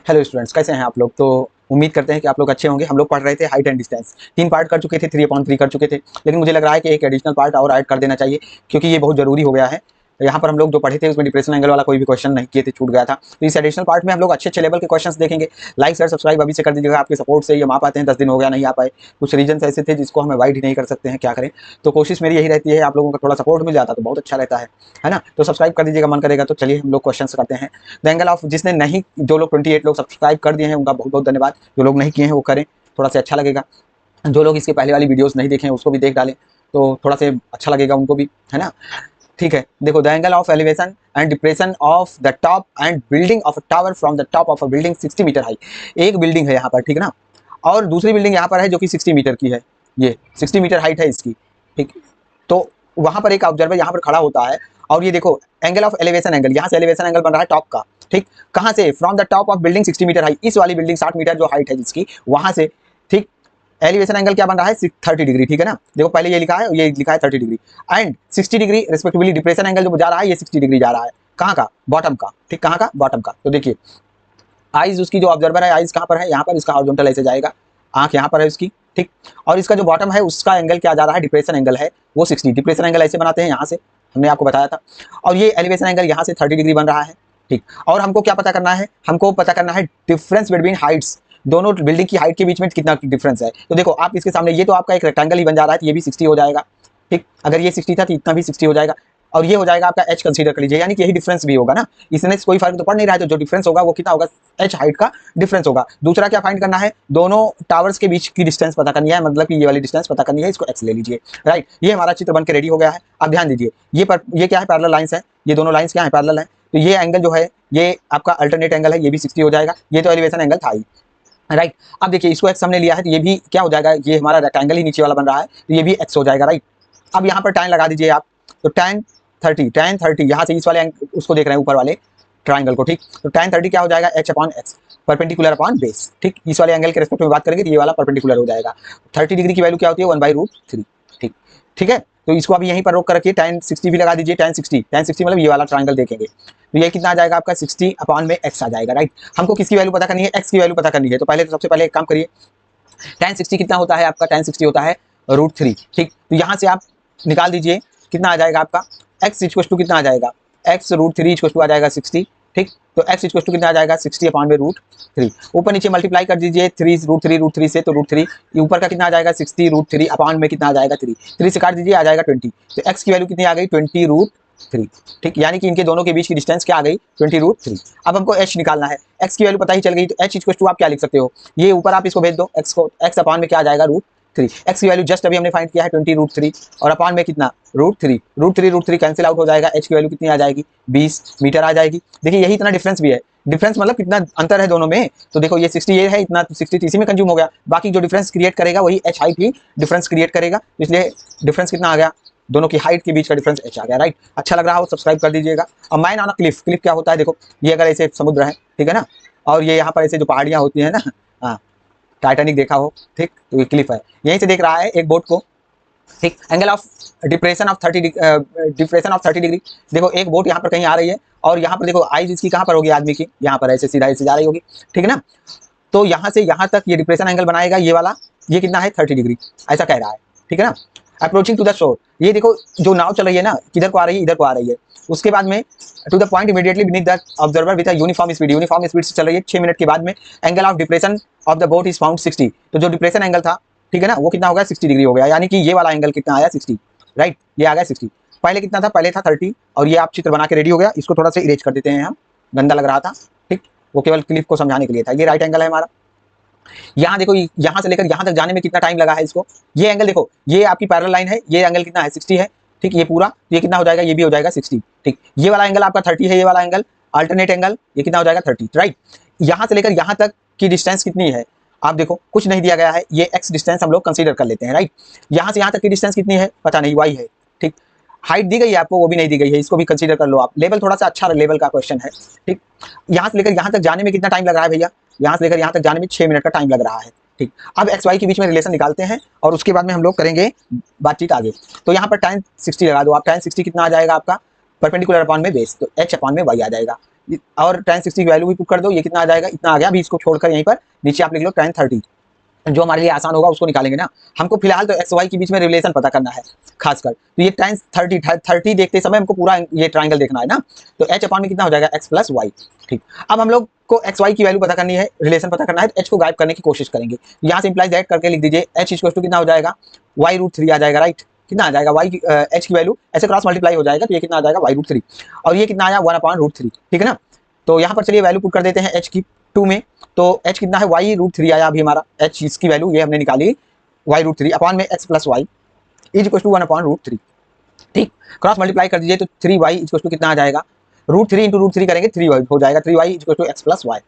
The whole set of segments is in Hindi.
हेलो स्टूडेंट्स, कैसे हैं आप लोग। तो उम्मीद करते हैं कि आप लोग अच्छे होंगे। हम लोग पढ़ रहे थे हाइट एंड डिस्टेंस, 3 पार्ट कर चुके थे, 3/3 कर चुके थे, लेकिन मुझे लग रहा है कि एक एडिशनल पार्ट और ऐड कर देना चाहिए क्योंकि ये बहुत जरूरी हो गया है। यहाँ पर हम लोग जो पढ़े थे उसमें डिप्रेशन एंगल वाला कोई भी क्वेश्चन नहीं किए थे, छूट गया था। तो इस एडिशनल पार्ट में हम लोग अच्छे अच्छे लेवल के क्वेश्चंस देखेंगे। लाइक शेयर सब्सक्राइब अभी से कर दीजिएगा, आपके सपोर्ट से ये हम आ पाते हैं। 10 दिन हो गया नहीं आ पाए, कुछ रीजन ऐसे थे जिसको हम अवॉइड ही नहीं कर सकते हैं, क्या करें। तो कोशिश मेरी यही रहती है, आप लोगों का थोड़ा सपोर्ट मिल जाता तो बहुत अच्छा रहता है ना। तो सब्सक्राइब कर दीजिएगा, मन करेगा तो। चलिए हम लोग क्वेश्चन करते हैं। द एंगल ऑफ, जिसने नहीं, जो लोग 28 लोग सब्सक्राइब कर दिए हैं उनका बहुत बहुत धन्यवाद। जो लोग नहीं किए हैं वो करें, थोड़ा सा अच्छा लगेगा। जो लोग इसके पहले वाली वीडियोस नहीं देखे हैं उसको भी देख डालें तो थोड़ा से अच्छा लगेगा उनको भी, है ना। ठीक है, देखो, the angle of elevation and depression of the top and building of a tower from the top of a building 60 metre high. एक बिल्डिंग है यहाँ पर, ठीक है ना, और दूसरी बिल्डिंग यहाँ पर है जो कि 60 मीटर की है। ये 60 मीटर हाइट है इसकी, ठीक। तो वहाँ पर एक ऑब्जर्वर यहाँ पर खड़ा होता है और ये देखो एंगल ऑफ एलिवेशन एंगल, यहाँ से एलिवेशन एंगल बन रहा है टॉप का, ठीक। कहाँ से? From the top of building 60 metre high, इस वाली बिल्डिंग 60 मीटर जो हाइट है जिसकी, वहाँ से, ठीक। एलिवेशन एंगल क्या बन रहा है? 30 डिग्री, ठीक है ना। देखो पहले ये लिखा है, ये लिखा है 30 degree and 60 degree respectively. Depression angle जो जा रहा है ये 60 डिग्री जा रहा है। कहाँ का? बॉटम का, ठीक। कहाँ का? बॉटम का। तो देखिए आइज, उसकी जो ऑब्जर्वर है, आइज कहाँ पर है? यहाँ पर। इसका हॉरिजॉन्टल ऐसे जाएगा, आंख यहाँ पर है उसकी, ठीक। और इसका जो बॉटम है उसका एंगल क्या जा रहा है? डिप्रेशन एंगल है वो 60। डिप्रेशन एंगल ऐसे बनाते हैं यहाँ से, हमने आपको बताया था। और ये एलिवेशन एंगल यहाँ से 30 डिग्री बन रहा है, ठीक। और हमको क्या पता करना है? हमको पता करना है डिफरेंस बिटवीन हाइट्स, दोनों बिल्डिंग की हाइट के बीच में कितना डिफरेंस है। तो देखो आप इसके सामने, ये तो आपका एक रेक्टेंगल ही बन जा रहा है, तो ये भी 60 हो जाएगा, ठीक। अगर ये 60 था तो इतना भी 60 हो जाएगा। और ये हो जाएगा आपका h, कंसीडर कर लीजिए, यानी कि यही डिफरेंस भी होगा ना। इसमें कोई फर्क तो पड़ नहीं रहा है, तो जो डिफरेंस होगा वो कितना होगा? h हाइट का डिफरेंस होगा। दूसरा क्या फाइंड करना है? दोनों टावर्स के बीच की डिस्टेंस पता करनी है, मतलब कि ये वाली डिस्टेंस पता करनी है, इसको x ले लीजिए, राइट। ये हमारा चित्र बन के रेडी हो गया है। अब ध्यान दीजिए, ये क्या है? पैरेलल लाइंस है, ये दोनों लाइंस क्या है? पैरेलल है। तो ये एंगल जो है ये आपका अल्टरनेट एंगल है, ये भी 60 हो जाएगा। ये तो एलिवेशन एंगल था ही, राइट। अब देखिए इसको x हमने लिया है तो ये भी क्या हो जाएगा? ये हमारा रेक्टेंगल ही नीचे वाला बन रहा है तो ये भी x हो जाएगा, राइट। अब यहाँ पर tan लगा दीजिए आप, तो tan 30 यहाँ से इस वाले उसको देख रहे हैं ऊपर वाले ट्राइंगल को, ठीक। तो tan 30 क्या हो जाएगा? h/x, परपेंडिकुलर अपॉन बेस, ठीक। इस वाले एंगल के रेस्पेक्ट में बात करेंगे तो ये वाला परपेंडिकुलर हो जाएगा। 30 डिग्री की वैल्यू क्या होती है? 1/√3, ठीक। ठीक है, तो इसको अभी यहीं पर रोक कर रखिए। tan 60 भी लगा दीजिए। tan 60 मतलब ये वाला ट्राइंगल देखेंगे तो ये कितना आ जाएगा आपका? 60/x आ जाएगा, राइट। हमको किसकी वैल्यू पता करनी है? x की वैल्यू पता करनी है। तो पहले तो सबसे पहले एक काम करिए, tan 60 कितना होता है आपका? tan 60 होता है √3, ठीक। तो यहाँ से आप निकाल दीजिए, कितना आ जाएगा आपका? x इक्वल टू कितना आ जाएगा? x √3 इक्वल टू आ जाएगा 60, ठीक। तो x इक्वल टू कितना आ जाएगा? 60/√3। ऊपर नीचे मल्टीप्लाई कर दीजिए, 3√3 से, तो √3 ऊपर का कितना आ जाएगा? 60 √3 अपॉन में कितना आ जाएगा? 3 से काट दीजिए, आ जाएगा 20। तो x की वैल्यू कितनी आ गई? 20√3, ठीक। यानी कि इनके दोनों के बीच की डिस्टेंस क्या आ गई? 20√3। अब हमको h निकालना है। x की वैल्यू पता ही चल गई, तो h इक्वल टू आप क्या लिख सकते हो? ये ऊपर आप इसको भेज दो, x को, x अपॉन में क्या आ जाएगा? √3। x की वैल्यू जस्ट अभी हमने फाइंड किया है 20√3 और अपॉन में कितना? √3 कैंसिल आउट हो जाएगा। h की वैल्यू कितनी आ जाएगी? 20 मीटर आ जाएगी। देखिए यही इतना डिफरेंस भी है। डिफरेंस मतलब कितना अंतर है दोनों में। तो देखो ये 60 ये है, इतना 60 इसी में कंज्यूम हो गया। बाकी जो डिफरेंस क्रिएट करेगा वही h हाइट ही डिफरेंस क्रिएट करेगा। इसलिए डिफरेंस कितना आ गया? दोनों की हाइट के बीच का डिफरेंस h आ गया, राइट। अच्छा लग रहा हो सब्सक्राइब कर दीजिएगा। अब man on a cliff, Cliff क्या होता है? देखो ये अगर ऐसे समुद्र है, ठीक है ना, और ये यहाँ पर ऐसे जो पहाड़ियाँ होती है ना, हाँ, टाइटैनिक देखा हो, ठीक। तो ये क्लिफ है, यहीं से देख रहा है एक बोट को, ठीक। Angle of depression of 30 degree. देखो एक बोट यहाँ पर कहीं आ रही है और यहाँ पर देखो आइज इसकी कहाँ पर होगी? आदमी की यहाँ पर ऐसे सीधा ऐसे जा रही होगी, ठीक है ना। तो यहाँ से यहाँ तक ये डिप्रेशन एंगल बनाएगा ये वाला। ये कितना है? 30 डिग्री, ऐसा कह रहा है, ठीक है ना। अप्रोचिंग टू द शोर, ये देखो जो नाव चल रही है ना, किधर को आ रही है? इधर को आ रही है। उसके बाद में to the point immediately beneath the observer with a uniform speed, uniform speed से चल रही है। 6 मिनट के बाद में angle of depression of the boat is found 60। तो जो डिप्रेशन एंगल था, ठीक है ना, वो कितना हो गया? 60 डिग्री हो गया। यानी कि ये वाला एंगल कितना आया? 60, राइट। ये आ गया 60। पहले कितना था? पहले था 30 और ये आप चित्र बना के रेडी हो गया। इसको थोड़ा सा इरेज कर देते हैं हम, गंदा लग रहा था, ठीक। वो केवल क्लिप को समझाने के लिए था। ये राइट एंगल है हमारा। यहाँ देखो यहाँ से लेकर यहाँ तक जाने में कितना टाइम लगा है इसको। ये एंगल देखो, ये आपकी पैरेलल लाइन है, ये एंगल कितना है? 60 है, ठीक। ये पूरा, ये कितना हो जाएगा? ये भी हो जाएगा 60, ठीक। ये वाला एंगल आपका 30 है, ये वाला एंगल अल्टरनेट एंगल, ये कितना हो जाएगा? 30, राइट। यहाँ से लेकर यहाँ तक की डिस्टेंस कितनी है? आप देखो कुछ नहीं दिया गया है, ये x डिस्टेंस हम लोग कंसीडर कर लेते हैं, राइट। यहाँ से यहाँ तक की डिस्टेंस कितनी है? पता नहीं, y है, ठीक। हाइट दी गई है आपको, वो भी नहीं दी गई है, इसको भी कंसीडर कर लो आप। लेवल थोड़ा सा अच्छा लेवल का क्वेश्चन है, ठीक। यहाँ से लेकर यहाँ तक जाने में कितना टाइम लग रहा है भैया? यहाँ से लेकर यहाँ तक जाने में 6 मिनट का टाइम लग रहा है, ठीक। अब एक्स वाई के बीच में रिलेशन निकालते हैं और उसके बाद में हम लोग करेंगे बातचीत आगे। तो यहाँ पर tan 60 लगा दो आप। tan 60 कितना आ जाएगा आपका? परपेंडिकुलर अपॉन में बेस, तो h अपॉन में y आ जाएगा। और tan 60 की वैल्यू भी पुट कर दो, ये कितना आ जाएगा, इतना आ गया। अभी इसको छोड़कर यहीं पर नीचे आप लिख लो tan 30, जो हमारे लिए आसान होगा उसको निकालेंगे ना। हमको फिलहाल तो एक्स वाई के बीच में रिलेशन पता करना है खासकर, तो ये tan 30 देखते समय हमको पूरा ये ट्राइंगल देखना है ना। तो h अपॉन में कितना हो जाएगा, x प्लस वाई। ठीक, अब हम लोग को एक्स वाई की वैल्यू पता करनी है, रिलेशन पता करना है, तो h को गायब करने की कोशिश करेंगे। यहाँ से इंप्लाइज दैट करके लिख दीजिए, h इक्वल टू कितना हो जाएगा, y√3 आ जाएगा, राइट। कितना आ जाएगा, y h की वैल्यू ऐसे क्रॉस मल्टीप्लाई हो जाएगा, तो ये कितना आ जाएगा y√3, और ये कितना आया 1/√3, ठीक है ना। तो यहाँ पर चलिए वैल्यू पुट कर देते हैं h की 2 में, तो h कितना है y√3 आया अभी हमारा, h इसकी वैल्यू ये हमने निकाली y√3 अपॉन में x plus y is equal to 1/√3। ठीक, क्रॉस मल्टीप्लाई कर दीजिए तो 3y इक्वल टू कितना आ जाएगा, √3 इंटू √3 करेंगे 3y हो जाएगा, 3y equal to x plus y.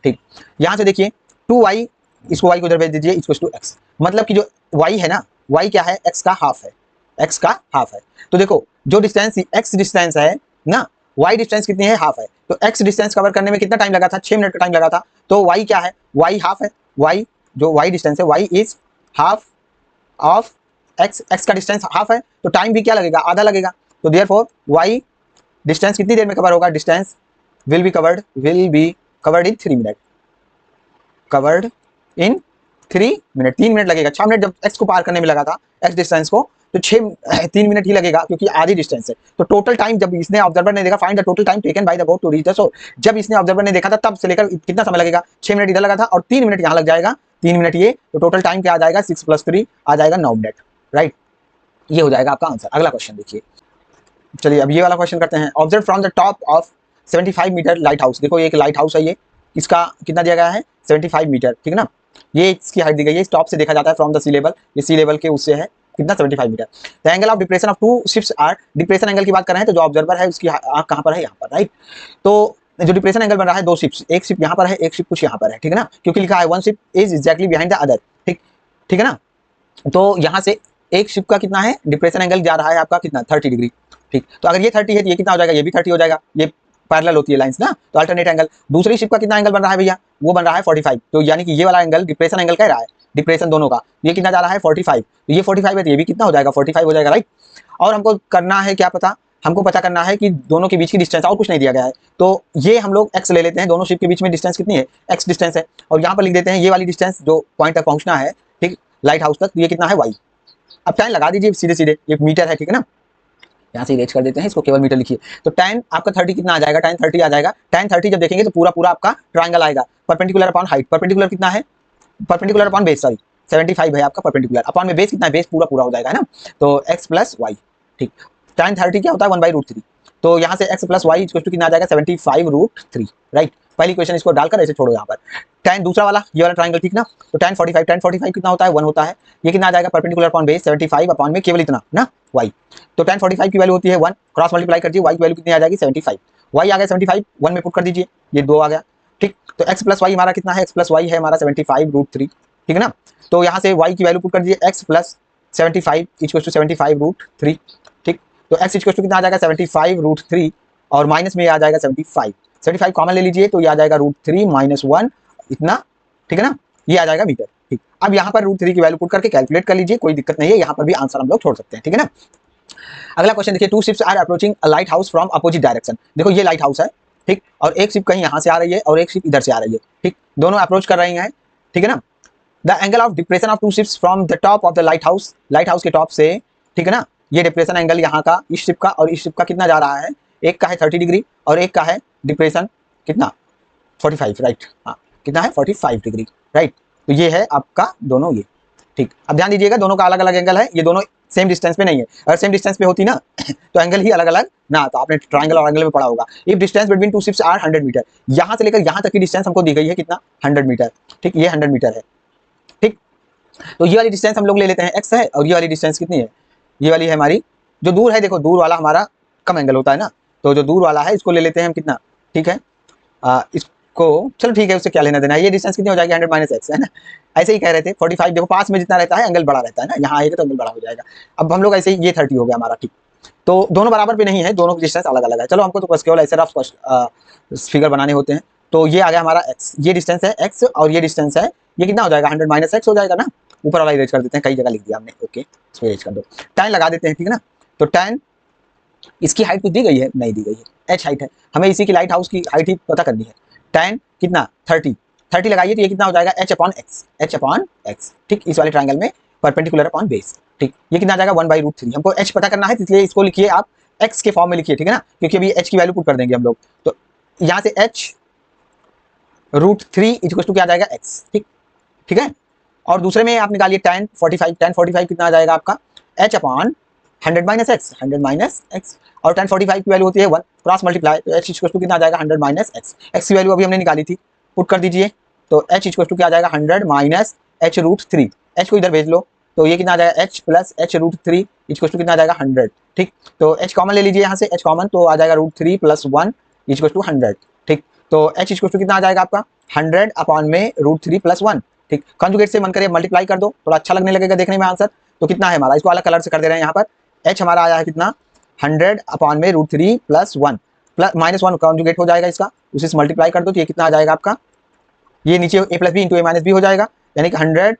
ठीक, यहाँ से देखिए 2y, इसको y को उधर भेज दीजिए इक्वल टू x, मतलब कि जो y है ना, y क्या है, x का हाफ है, x का हाफ है। तो देखो जो डिस्टेंस x डिस्टेंस है ना, y डिस्टेंस कितनी है, हाफ है। तो x डिस्टेंस कवर करने में कितना टाइम लगा था, 6 मिनट का टाइम लगा था। तो y क्या है, y हाफ है, y जो y डिस्टेंस है, y is half of x, x का डिस्टेंस हाफ है, तो टाइम भी क्या लगेगा, आधा लगेगा। तो देयरफॉर y डिस्टेंस कितनी देर में कवर होगा, distance will be covered in 3 minute, covered in 3 minute, 3 minute लगेगा। 6 मिनट जब x को पार करने में लगा था, x डिस्टेंस को, तो 3 मिनट ही लगेगा क्योंकि आधी डिस्टेंस है। तो टोटल टाइम जब इसने ऑब्जर्वर ने देखा, find the total time taken by the boat to reach the shore, जब इसने ऑब्जर्वर ने देखा था तब से लेकर कितना समय लगेगा, 6 मिनट इधर लगा था और 3 मिनट यहाँ लग जाएगा, 3 मिनट ये, तो टोटल टाइम क्या आ जाएगा, 6 + 3 आ जाएगा 9 मिनट, राइट। ये हो जाएगा आपका आंसर। अगला क्वेश्चन देखिए, चलिए अब ये वाला क्वेश्चन करते हैं। Observe from the top of 75 metre lighthouse, देखो ये एक लाइट हाउस है, ये इसका कितना दिया गया है, 75 मीटर, ठीक है ना। ये इसकी हाइट दी गई है, इस टॉप से देखा जाता है फ्रॉम द सी लेवल, ये सी लेवल के उससे है कितना, 75 metre. The angle of depression of 2 ships are, depression angle की बात कर रहे हैं तो जो ऑब्जर्वर है उसकी आंख कहाँ पर है, यहाँ पर, राइट। तो जो डिप्रेशन एंगल बन रहा है 2 शिप्स, एक शिप यहाँ पर है, एक शिप कुछ यहाँ पर है, ठीक है ना, क्योंकि लिखा है 1 ship is exactly behind the other, ठीक, ठीक है ना। तो यहाँ से एक शिप का कितना है, डिप्रेशन एंगल जा रहा है आपका कितना, 30 डिग्री, ठीक। तो अगर ये 30 है तो ये कितना हो जाएगा, ये भी 30 हो जाएगा, ये पैरेलल होती है लाइंस ना, तो अल्टरनेट एंगल। दूसरी शिप का कितना एंगल बन रहा है भैया, वो बन रहा है 45, तो यानी कि ये वाला एंगल डिप्रेशन एंगल कह रहा है, डिप्रेशन दोनों का, ये कितना जा रहा है 45, तो ये 45 है तो ये भी कितना हो जाएगा, 45 हो जाएगा, राइट। और हमको करना है क्या पता, हमको पता करना है कि दोनों के बीच की डिस्टेंस, और कुछ नहीं दिया गया है। तो ये हम लोग x ले लेते हैं, दोनों शिप के बीच में डिस्टेंस कितनी है, x डिस्टेंस है, और यहाँ पर लिख देते हैं ये वाली डिस्टेंस जो पॉइंट तक पहुंचना है, ठीक, लाइट हाउस तक, तो ये कितना है y। अब टाइम लगा दीजिए सीधे सीधे, ये मीटर है, ठीक है ना, यहाँ से इरेज कर देते हैं इसको, केवल मीटर लिखिए। तो tan आपका 30 कितना आ जाएगा, tan 30 आ जाएगा। tan 30 जब देखेंगे तो पूरा पूरा आपका ट्राइंगल आएगा, परपेंडिकुलर अपॉन हाइट, परपेंडिकुलर कितना है, परपेंडिकुलर अपॉन बेस, सॉरी 75 है आपका, परपेंडिकुलर अपॉन में बेस कितना है, बेस पूरा पूरा हो जाएगा, है ना। तो x प्लस वाई, ठीक, tan 30 क्या होता है 1/√3, तो यहाँ से x plus y equal to कितना आ जाएगा 75√3, राइट। पहली क्वेश्चन इसको डालकर ऐसे छोड़ो यहाँ पर। tan दूसरा वाला ये वाला ट्राइंगल, ठीक ना, तो tan 45 कितना होता है 1 होता है, ये कितना आ जाएगा परपेंडिकुलर अपॉन बेस 75 अपॉन में केवल इतना ना y, तो tan 45 की वैल्यू होती है 1, क्रॉस मल्टीप्लाई कर दीजिए, y की वैल्यू कितनी आ जाएगी 75, y आ गया 75, 1 में पुट कर दीजिए, ये 2 आ गया, ठीक। तो x प्लस वाई हमारा कितना है, x प्लस वाई है हमारा 75√3, ठीक है ना। तो यहाँ से y की वैल्यू पुट कर दीजिए, x प्लस 75 इक्वल टू 75√3, ठीक। तो x इक्वल टू कितना आ जाएगा 75√3, और माइनस में आ जाएगा 75 कॉमन ले लीजिए, तो ये आ जाएगा √3 - 1 इतना, ठीक है ना, ये आ जाएगा मीटर, ठीक। अब यहाँ पर √3 की वैल्यू पुट करके कैलकुलेट कर लीजिए, कोई दिक्कत नहीं है, यहाँ पर भी आंसर हम लोग छोड़ सकते हैं, ठीक है ना। अगला क्वेश्चन देखिए, 2 ships are approaching a lighthouse from opposite direction, देखो ये लाइट हाउस है, ठीक, और एक शिप कहीं यहाँ से आ रही है और एक शिप इधर से आ रही है, ठीक, दोनों अप्रोच कर रही हैं, ठीक है ना। The angle of depression of 2 ships from the top of the light house के टॉप से, ठीक है ना, ये डिप्रेशन एंगल यहाँ का इस शिप का और इस शिप का कितना जा रहा है, एक का है 30 डिग्री और एक का है डिप्रेशन कितना 45, राइट, हाँ कितना है 45 डिग्री, राइट। तो ये है आपका दोनों ये, ठीक। अब ध्यान दीजिएगा दोनों का अलग अलग एंगल है, ये दोनों सेम डिस्टेंस पे नहीं है, अगर सेम डिस्टेंस पे होती ना तो एंगल ही अलग अलग ना, तो आपने ट्राइंगल और एंगल में पढ़ा होगा। If distance between 2 ships are 100 metre, यहाँ से लेकर यहाँ तक की डिस्टेंस हमको दी गई है कितना 100 मीटर, ठीक, ये 100 मीटर है, ठीक। तो ये वाली डिस्टेंस हम लोग ले लेते हैं x है, और ये वाली डिस्टेंस कितनी है, ये वाली है हमारी जो दूर है, देखो दूर वाला हमारा कम एंगल होता है ना, तो जो दूर वाला है इसको ले लेते हैं हम कितना, ठीक है, इसको चलो ठीक है, उससे क्या लेना देना है, ये डिस्टेंस कितनी हो जाएगी 100 - x, है ना, ऐसे ही कह रहे थे 45, देखो पास में जितना रहता है एंगल बड़ा रहता है ना, यहाँ आएगा तो एंगल बड़ा हो जाएगा। अब हम लोग ऐसे ही ये 30 हो गया हमारा, ठीक। तो दोनों बराबर पे नहीं है, दोनों की डिस्टेंस अलग अलग है, चलो हमको तो बस केवल ऐसे रफ फिगर बनाने होते हैं। तो ये आ गया हमारा x, ये डिस्टेंस है x और ये डिस्टेंस है, ये कितना हो जाएगा 100 - x हो जाएगा ना, ऊपर वाला इरेज कर देते हैं, कई जगह लिख दिया हमने, ओके इसको इरेज कर दो, tan लगा देते हैं, ठीक है ना। तो tan इसकी हाइट कुछ दी गई है? नहीं दी गई है, h हाइट है, हमें इसी की लाइट हाउस की हाइट ही पता करनी है। tan कितना 30 लगाइए तो ये कितना हो जाएगा h अपॉन x, ठीक, इस वाले ट्राइंगल में परपेंडिकुलर अपॉन बेस, ठीक, ये कितना आ जाएगा 1/√3। हमको h पता करना है इसलिए इसको लिखिए आप x के फॉर्म में लिखिए, ठीक है ना, क्योंकि अभी h की वैल्यू पुट कर देंगे हम लोग, तो यहाँ से h√3 इक्वल टू क्या आ जाएगा x, ठीक, ठीक है। और दूसरे में आप निकालिए tan 45 कितना आ जाएगा आपका h अपॉन 100 माइनस एक्स, और tan 45 की वैल्यू होती है 1, क्रॉस मल्टीप्लाई, तो h इक्वल टू कितना आ जाएगा 100 माइनस एक्स की वैल्यू अभी हमने निकाली थी, पुट कर दीजिए, तो h इक्वल टू क्या आ जाएगा 100 माइनस h√3, h को इधर भेज लो, तो ये कितना आ जाएगा h plus h√3 equal to कितना आ जाएगा 100, ठीक, तो h कॉमन ले लीजिए यहाँ से, h कॉमन तो आ जाएगा √3 प्लस 1 इक्वल टू 100, ठीक, तो h इक्वल टू कितना आ जाएगा आपका 100 अपॉन में √3 प्लस 1, ठीक, कंजुगेट से मन करे मल्टीप्लाई कर दो, थोड़ा अच्छा लगने लगेगा देखने में आंसर, तो कितना है हमारा, इसको अलग कलर से कर दे रहे हैं यहाँ पर, h हमारा आया है कितना 100 अपॉन में √3 प्लस 1 प्लस -1 कंजुगेट हो जाएगा इसका, उसी से मल्टीप्लाई कर दो तो ये कितना आ जाएगा आपका, ये नीचे a plus b into a minus b हो जाएगा, यानी कि 100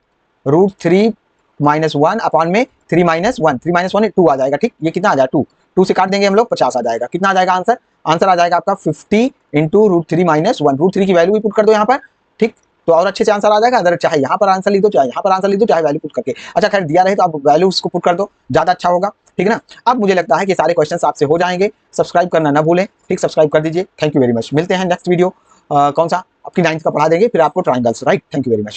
√3 - 1 अपॉन में 3 - 1 2 आ जाएगा, ठीक, ये कितना आ जाएगा 2 से काट देंगे हम लोग 50 आ जाएगा, कितना आ जाएगा आंसर, आंसर आ जाएगा आपका 50 इंटू √3 - 1, √3 की वैल्यू भी पुट कर दो यहाँ पर, ठीक, तो और अच्छे से आंसर आ जाएगा, अगर चाहे यहाँ पर आंसर लिख दो, चाहे यहाँ पर आंसर लिख दो, चाहे वैल्यू पुट करके, अच्छा खैर दिया रहे तो आप वैल्यू उसको पुट कर दो, ज़्यादा अच्छा होगा, ठीक है ना। अब मुझे लगता है कि सारे क्वेश्चंस आपसे हो जाएंगे, सब्सक्राइब करना ना भूलें, ठीक, सब्सक्राइब कर दीजिए, थैंक यू वेरी मच, मिलते हैं नेक्स्ट वीडियो, कौन सा आपकी 9th का पढ़ा देंगे, फिर आपको triangles, right, thank you very much.